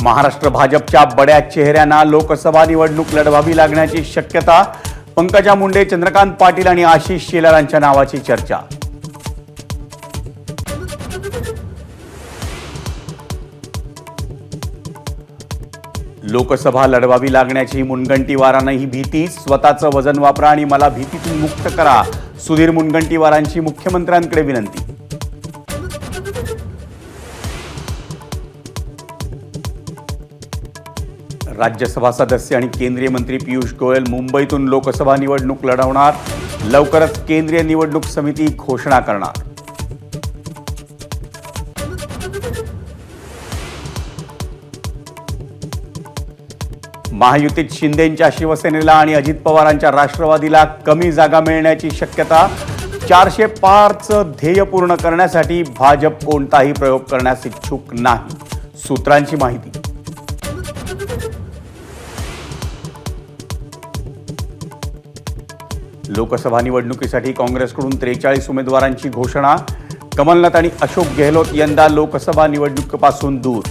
महाराष्ट्र भाजपच्या बड्या चेहऱ्यांना लोकसभा निवडणूक लढवावी लागण्याची शक्यता. पंकजा मुंडे, चंद्रकांत पाटील आणि आशिष शेलारांच्या नावाची चर्चा. लोकसभा लढवावी लागण्याची मुनगंटीवारांना ही भीती. स्वतःचं वजन वापरा आणि मला भीतीतून मुक्त करा. सुधीर मुनगंटीवारांची मुख्यमंत्र्यांकडे विनंती. राज्यसभा सदस्य आणि केंद्रीय मंत्री पियुष गोयल मुंबईतून लोकसभा निवडणूक लढवणार. लवकरच केंद्रीय निवडणूक समिती घोषणा करणार. महायुतीत शिंदेंच्या शिवसेनेला आणि अजित पवारांच्या राष्ट्रवादीला कमी जागा मिळण्याची शक्यता. 400 पारचं ध्येय पूर्ण करण्यासाठी भाजप कोणताही प्रयोग करण्यास इच्छुक नाही. सूत्रांची माहिती. लोकसभा निवडणुकीसाठी काँग्रेसकडून 43 उमेदवारांची घोषणा. कमलनाथ आणि अशोक गेहलोत यंदा लोकसभा निवडणुकीपासून दूर.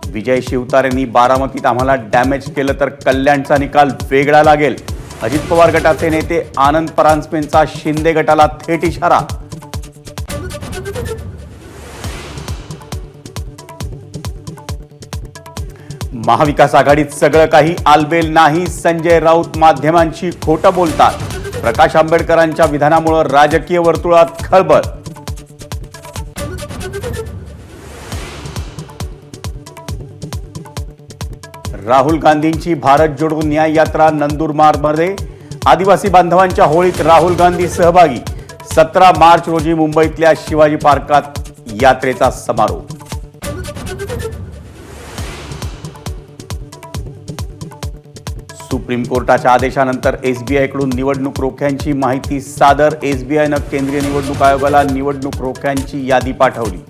विजय शिवतारेंनी बारामतीत आम्हाला डॅमेज केलं तर कल्याणचा निकाल वेगळा लागेल. अजित पवार गटाचे नेते आनंद परांजपेंचा शिंदे गटाला थेट इशारा. महाविकास आघाडीत सगळं काही आलबेल नाही. संजय राऊत माध्यमांशी खोटं बोलतात. प्रकाश आंबेडकरांच्या विधानामुळे राजकीय वर्तुळात खळबळ. राहुल गांधींची भारत जोडो न्याय यात्रा नंदुरबारमध्ये. आदिवासी बांधवांच्या होळीत राहुल गांधी सहभागी. 17 मार्च रोजी मुंबईतल्या शिवाजी पार्कात यात्रेचा समारोप. सुप्रीम कोर्टाच्या आदेशानंतर एसबीआयकडून निवडणूक रोख्यांची माहिती सादर. एसबीआयनं केंद्रीय निवडणूक आयोगाला निवडणूक रोख्यांची यादी पाठवली.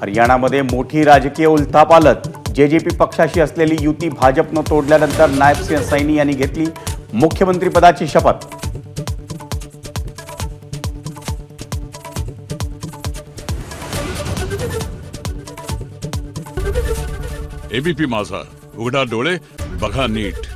हरियाणामध्ये मोठी राजकीय उलथापालथ. जेजेपी पक्षाशी असलेली युती भाजपनं तोडल्यानंतर नायब सिंह सैनी यांनी घेतली मुख्यमंत्रीपदाची शपथ. एबीपी माझा, उघडा डोळे बघा नीट.